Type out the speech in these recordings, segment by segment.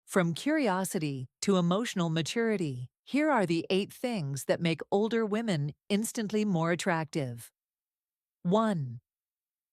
From curiosity to emotional maturity, here are the 8 things that make older women instantly more attractive. 1.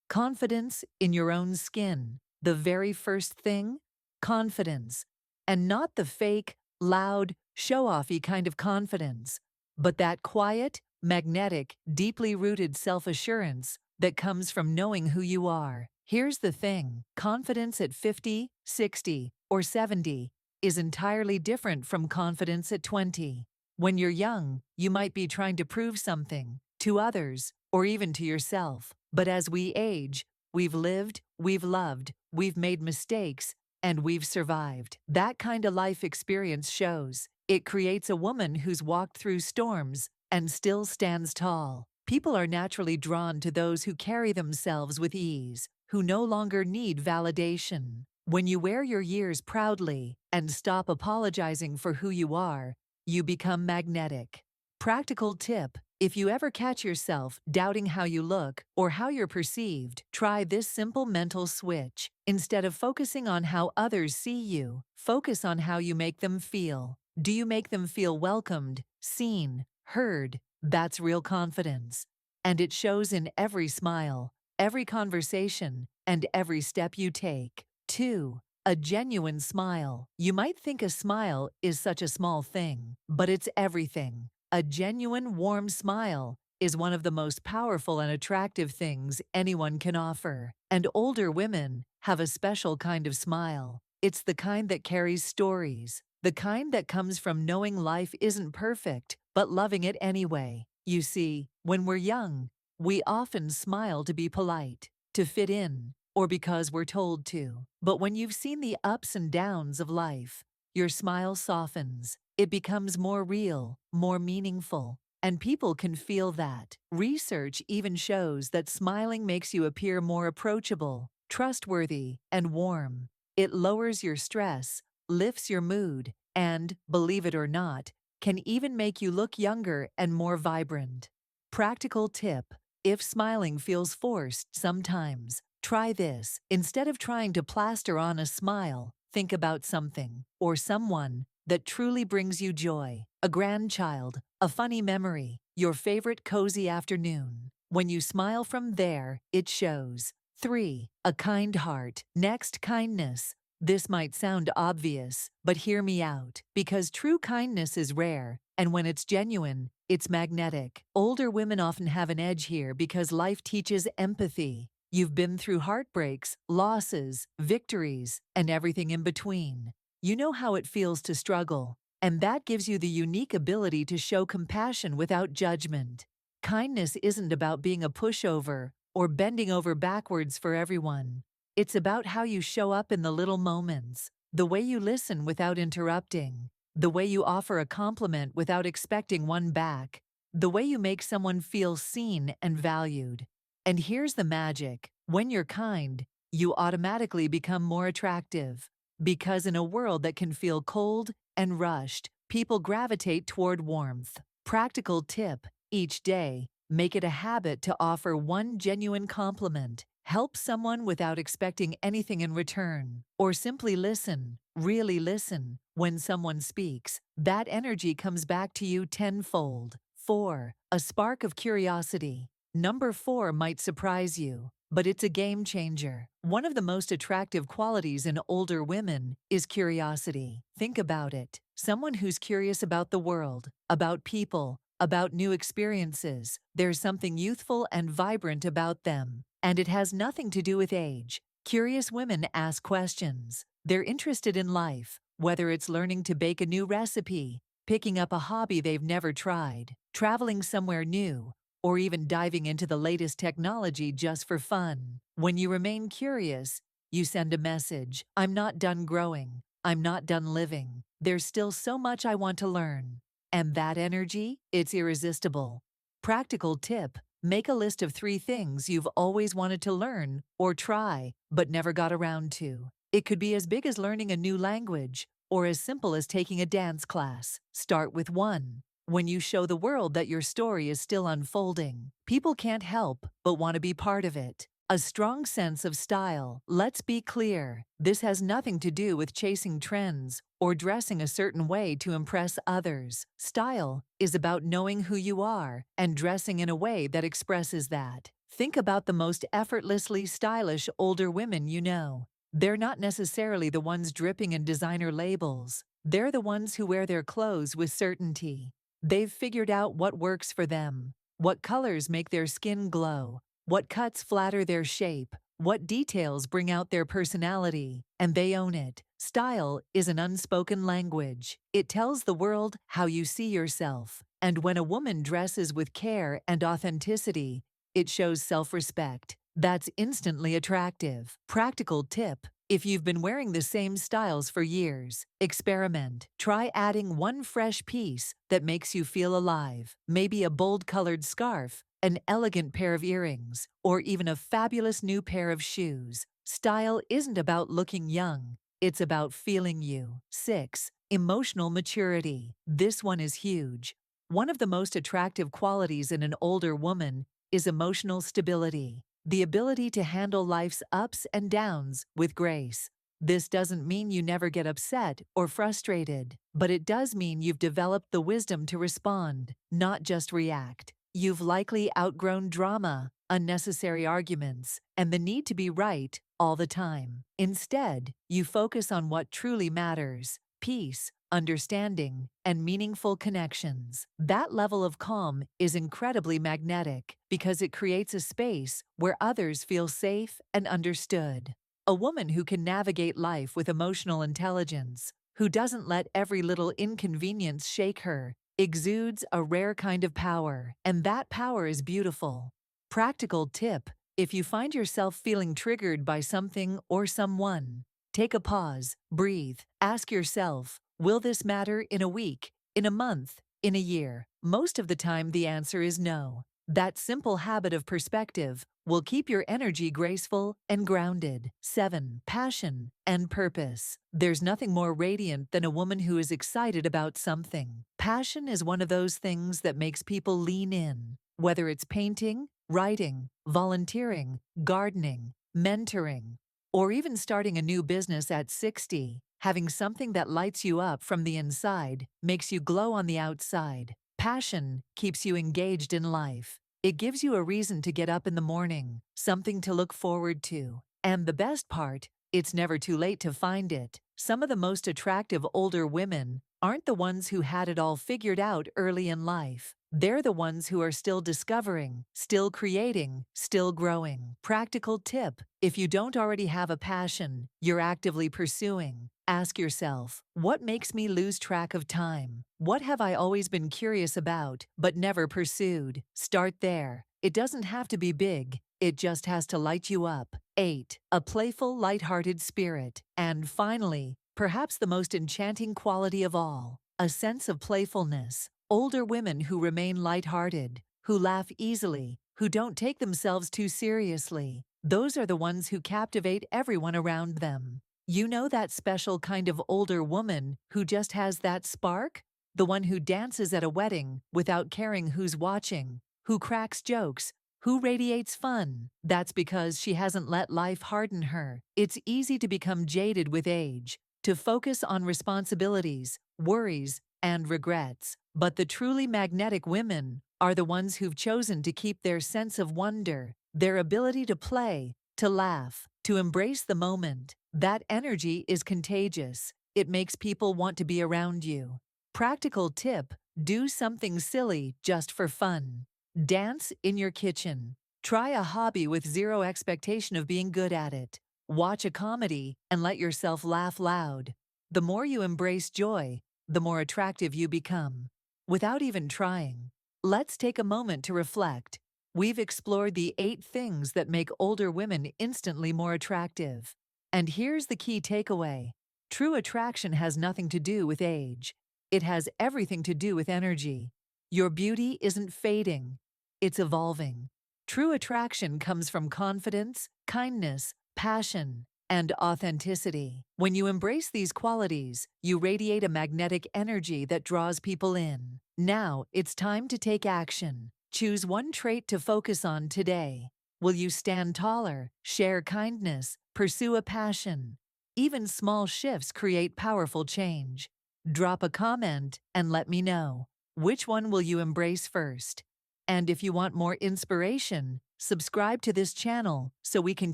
Confidence in your own skin. The very first thing? Confidence. And not the fake, loud, show-offy kind of confidence, but that quiet, magnetic, deeply rooted self-assurance that comes from knowing who you are. Here's the thing: confidence at 50, 60, or 70 is entirely different from confidence at 20. When you're young, you might be trying to prove something to others or even to yourself. But as we age, we've lived, we've loved, we've made mistakes, and we've survived. That kind of life experience shows. It creates a woman who's walked through storms and still stands tall. People are naturally drawn to those who carry themselves with ease, who no longer need validation. When you wear your years proudly and stop apologizing for who you are, you become magnetic. Practical tip: if you ever catch yourself doubting how you look or how you're perceived, try this simple mental switch. Instead of focusing on how others see you, focus on how you make them feel. Do you make them feel welcomed, seen, heard? That's real confidence. And it shows in every smile, every conversation, and every step you take. 2. A genuine smile. You might think a smile is such a small thing, but it's everything. A genuine, warm smile is one of the most powerful and attractive things anyone can offer. And older women have a special kind of smile. It's the kind that carries stories, the kind that comes from knowing life isn't perfect, but loving it anyway. You see, when we're young, we often smile to be polite, to fit in, or because we're told to. But when you've seen the ups and downs of life, your smile softens. It becomes more real, more meaningful, and people can feel that. Research even shows that smiling makes you appear more approachable, trustworthy, and warm. It lowers your stress, lifts your mood, and, believe it or not, can even make you look younger and more vibrant. Practical tip: if smiling feels forced sometimes, try this. Instead of trying to plaster on a smile, think about something or someone that truly brings you joy. A grandchild, a funny memory, your favorite cozy afternoon. When you smile from there, it shows. 3. A kind heart. Next, kindness. This might sound obvious, but hear me out, because true kindness is rare, and when it's genuine, it's magnetic. Older women often have an edge here because life teaches empathy. You've been through heartbreaks, losses, victories, and everything in between. You know how it feels to struggle, and that gives you the unique ability to show compassion without judgment. Kindness isn't about being a pushover or bending over backwards for everyone. It's about how you show up in the little moments, the way you listen without interrupting, the way you offer a compliment without expecting one back, the way you make someone feel seen and valued. And here's the magic: when you're kind, you automatically become more attractive. Because in a world that can feel cold and rushed, people gravitate toward warmth. Practical tip: each day, make it a habit to offer one genuine compliment. Help someone without expecting anything in return. Or simply listen, really listen. When someone speaks, that energy comes back to you tenfold. 4. A spark of curiosity. Number 4 might surprise you, but it's a game changer. One of the most attractive qualities in older women is curiosity. Think about it. Someone who's curious about the world, about people, about new experiences. There's something youthful and vibrant about them, and it has nothing to do with age. Curious women ask questions. They're interested in life, whether it's learning to bake a new recipe, picking up a hobby they've never tried, traveling somewhere new, or even diving into the latest technology just for fun. When you remain curious, you send a message: I'm not done growing. I'm not done living. There's still so much I want to learn. And that energy, it's irresistible. Practical tip: make a list of 3 things you've always wanted to learn or try, but never got around to. It could be as big as learning a new language, or as simple as taking a dance class. Start with 1. When you show the world that your story is still unfolding, people can't help but want to be part of it. A strong sense of style. Let's be clear, this has nothing to do with chasing trends or dressing a certain way to impress others. Style is about knowing who you are and dressing in a way that expresses that. Think about the most effortlessly stylish older women you know. They're not necessarily the ones dripping in designer labels. They're the ones who wear their clothes with certainty. They've figured out what works for them, what colors make their skin glow, what cuts flatter their shape, what details bring out their personality, and they own it. Style is an unspoken language. It tells the world how you see yourself. And when a woman dresses with care and authenticity, it shows self-respect. That's instantly attractive. Practical tip: if you've been wearing the same styles for years, experiment. Try adding one fresh piece that makes you feel alive. Maybe a bold-colored scarf, an elegant pair of earrings, or even a fabulous new pair of shoes. Style isn't about looking young. It's about feeling you. 6. Emotional maturity. This one is huge. One of the most attractive qualities in an older woman is emotional stability, the ability to handle life's ups and downs with grace. This doesn't mean you never get upset or frustrated, but it does mean you've developed the wisdom to respond, not just react. You've likely outgrown drama, unnecessary arguments, and the need to be right all the time. Instead, you focus on what truly matters: peace, understanding, and meaningful connections. That level of calm is incredibly magnetic because it creates a space where others feel safe and understood. A woman who can navigate life with emotional intelligence, who doesn't let every little inconvenience shake her, exudes a rare kind of power, and that power is beautiful. Practical tip: if you find yourself feeling triggered by something or someone, take a pause, breathe, ask yourself, will this matter in a week, in a month, in a year? Most of the time the answer is no. That simple habit of perspective will keep your energy graceful and grounded. 7. Passion and purpose. There's nothing more radiant than a woman who is excited about something. Passion is one of those things that makes people lean in. Whether it's painting, writing, volunteering, gardening, mentoring, or even starting a new business at 60, having something that lights you up from the inside makes you glow on the outside. Passion keeps you engaged in life. It gives you a reason to get up in the morning, something to look forward to. And the best part, it's never too late to find it. Some of the most attractive older women aren't the ones who had it all figured out early in life. They're the ones who are still discovering, still creating, still growing. Practical tip: if you don't already have a passion you're actively pursuing, ask yourself, what makes me lose track of time? What have I always been curious about but never pursued? Start there. It doesn't have to be big. It just has to light you up. 8. A playful, lighthearted spirit. And finally, perhaps the most enchanting quality of all, a sense of playfulness. Older women who remain lighthearted, who laugh easily, who don't take themselves too seriously, those are the ones who captivate everyone around them. You know, that special kind of older woman who just has that spark? The one who dances at a wedding without caring who's watching, who cracks jokes, who radiates fun. That's because she hasn't let life harden her. It's easy to become jaded with age, to focus on responsibilities, worries, and regrets. But the truly magnetic women are the ones who've chosen to keep their sense of wonder, their ability to play, to laugh, to embrace the moment. That energy is contagious. It makes people want to be around you. Practical tip: do something silly just for fun. Dance in your kitchen. Try a hobby with zero expectation of being good at it. Watch a comedy and let yourself laugh loud. The more you embrace joy, the more attractive you become, without even trying. Let's take a moment to reflect. We've explored the 8 things that make older women instantly more attractive. And here's the key takeaway. True attraction has nothing to do with age. It has everything to do with energy. Your beauty isn't fading, it's evolving. True attraction comes from confidence, kindness, passion, and authenticity. When you embrace these qualities, you radiate a magnetic energy that draws people in. Now, it's time to take action. Choose one trait to focus on today. Will you stand taller, share kindness, pursue a passion? Even small shifts create powerful change. Drop a comment and let me know. Which one will you embrace first? And if you want more inspiration, subscribe to this channel so we can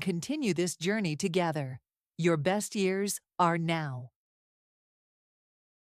continue this journey together. Your best years are now.